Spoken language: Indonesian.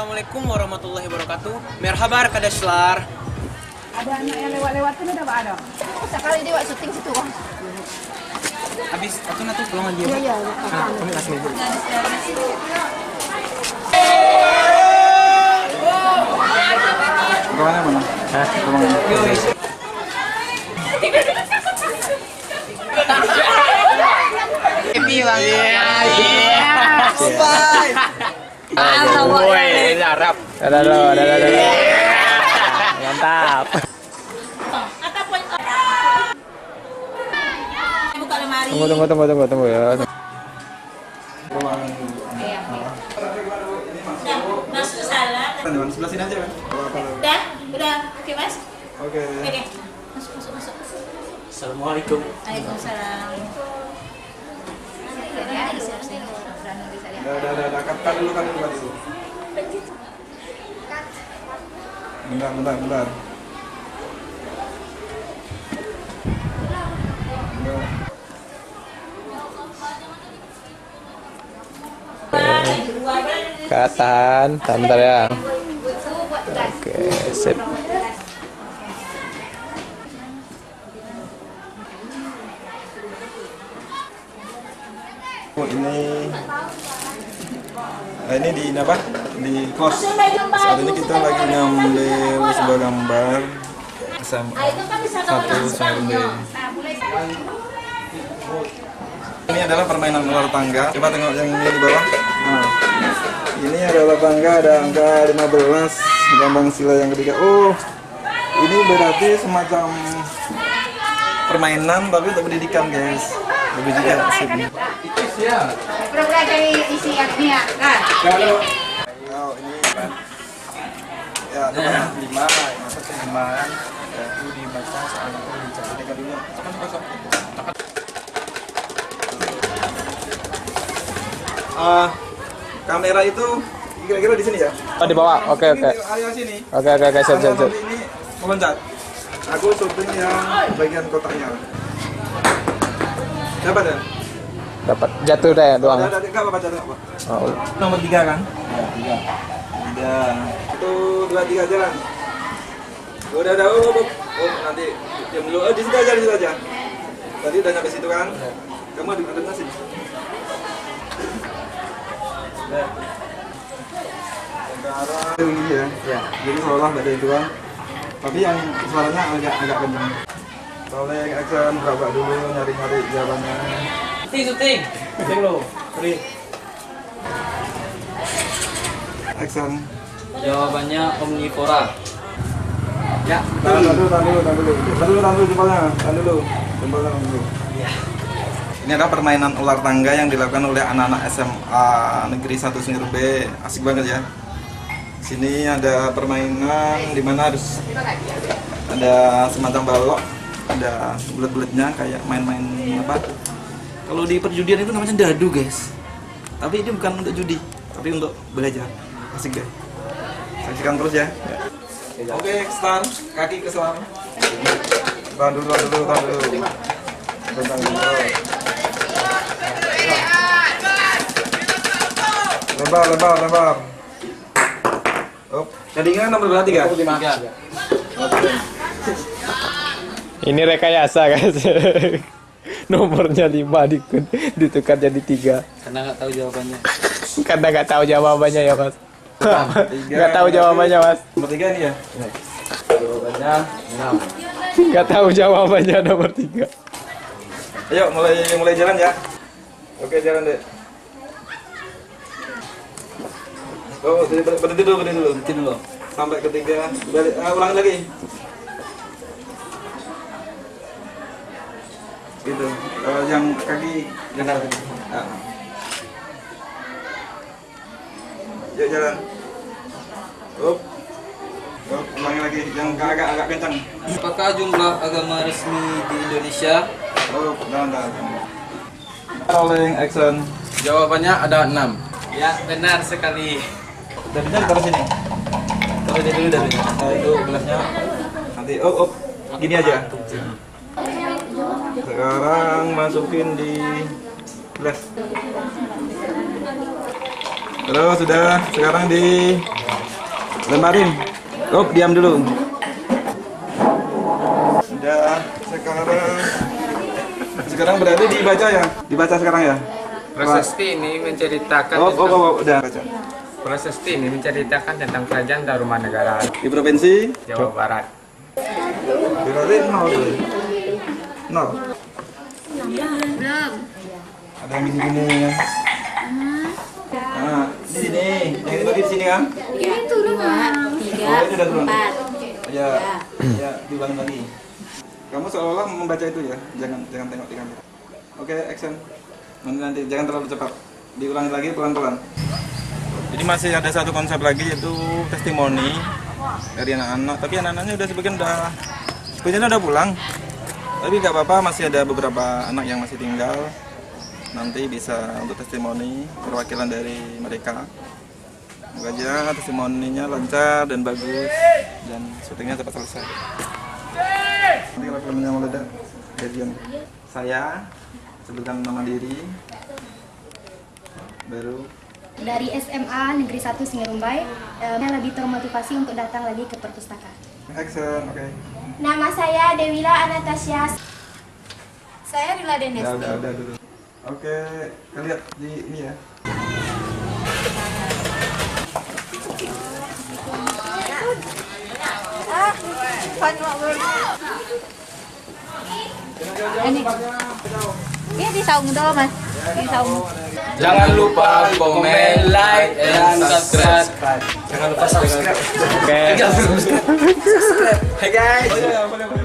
Assalamualaikum warahmatullahi wabarakatuh. Merhaba kadaslar. Ada anak yang lewat-lewat tuh udah ada. Sekali dia buat syuting situ kan. Habis aku nanti pulang aja. Iya iya. Kami langsung dulu. Kemana mana? Hah? Kemana? Happy bang. Woi, Arab. Ada. Mantap. buka lemari. Tunggu ya. Masuk ke salah. Sebelah sini aja kan? Udah. Oke, Mas. Oke. Oke. Masuk. Assalamualaikum. Waalaikumsalam. Udah. Kan dulu. Bentar. Tahan bentar ya. Oke, sip. Oh, ini di apa? Di kos. Saat ini kita lagi ngambil sebuah gambar SMA 1 Serembe. Ini adalah permainan ular tangga. Coba tengok yang ini di bawah. Nah, ini adalah tangga, ada angka 15, lambang sila yang ketiga. Oh, ini berarti semacam permainan tapi untuk pendidikan, guys. Bagus juga sih. Pura-pura cari isi artinya kan? Kalau ini ya ada 5, masuk ke 5 kan. Itu dibaca soal itu dicatatkan dulu. Kamera itu kira-kira di sini ya? Oh, di bawah. Oke. Area sini. Oke, siap. Nanti ini meloncat. Aku syuting yang bagian kotaknya. Dapat ya? Dapat. Jatuh deh doang. Enggak apa-apa, jatuh apa. Oh. Nomor 3 kan? Ya, 3. Itu 2, 3 jalan. Udah. Nanti diam dulu. Di situ aja. Tadi udah nyampe situ kan? Kamu ada nasi. Sekarang ini ya. Jadi seolah nggak ada itu kan. Tapi yang suaranya agak kencang. Soalnya action berapa dulu nyari jawabannya. Syuting lo. Action. Jawabannya omnivora. Ya. Tahan dulu jempolnya. Ini adalah permainan ular tangga yang dilakukan oleh anak-anak SMA Negeri 1 Serembe. Asik banget ya. Sini ada permainan di mana harus ada semacam balok, ada bulat-bulatnya kayak main-main apa? Kalau di perjudian itu namanya dadu, guys. Tapi ini bukan untuk judi, tapi untuk belajar. Asik deh. Saksikan terus ya. Oke, start. Kaki ke selang. Tahan dulu. Bentar. Lebar. Oh, tadinya nomor berapa 3? Ini rekayasa, guys. Nomornya 5 ditukar jadi 3. Karena nggak tahu jawabannya. Karena nggak tahu jawabannya ya, Mas. Nggak tahu jawabannya, Mas. Nomor 3 ini ya? Jawabannya 6. Nggak tahu jawabannya nomor 3. Ayo mulai jalan ya. Oke, jalan deh. Oh, berhenti dulu. Sampai ketiga. Balik, ulangi lagi. Gitu. Yang kaki jangan. Yuk jalan. Ulangi lagi. Yang agak kencang. Apakah jumlah agama resmi di Indonesia? Jangan. Rolling action. Jawabannya ada 6. Ya, benar sekali. Dari taruh sini. Taruh dulu dari. Nah, itu gelasnya. Nanti gini aja. Sekarang masukin di gelas. Terus sudah, sekarang di Lemparin. Oh, diam dulu. Sudah, sekarang berarti dibaca ya? Dibaca sekarang ya? Prasasti ini menceritakan Udah baca. Prasasti ini menceritakan tentang kerajaan Tarumanegara Di provinsi Jawa Barat. berarti 0. Ada yang di sini ya. Nah, di sini. Yang dibagi di sini kan? Ini turun. 2, 3, Oh, ini udah turun. 4. Ya, ya diulangi lagi. Kamu seolah-olah membaca itu ya. Jangan tengok di kamera. Oke, action. Nanti jangan terlalu cepat. Diulangi lagi pelan-pelan. Jadi masih ada satu konsep lagi yaitu testimoni dari anak-anak. Tapi anak-anaknya sebagian udah pulang. Tapi nggak apa-apa, masih ada beberapa anak yang masih tinggal. Nanti bisa untuk testimoni perwakilan dari mereka. Semoga aja testimoninya lancar dan bagus dan syutingnya cepat selesai. Nanti kalau filmnya meledak, jadian saya sebutkan nama diri, baru dari SMA Negeri 1 Singerumbai, lebih termotivasi untuk datang lagi ke perpustakaan. action, oke. Nama saya Dewila Anastasia. Saya Rila Denesti. Udah dulu. Oke, kita lihat di ini ya. Ini di saung dulu, Mas. Di saung. Jangan lupa komen, like, dan subscribe. Jangan lupa subscribe. Oke. Hey guys. Oh iya, boleh.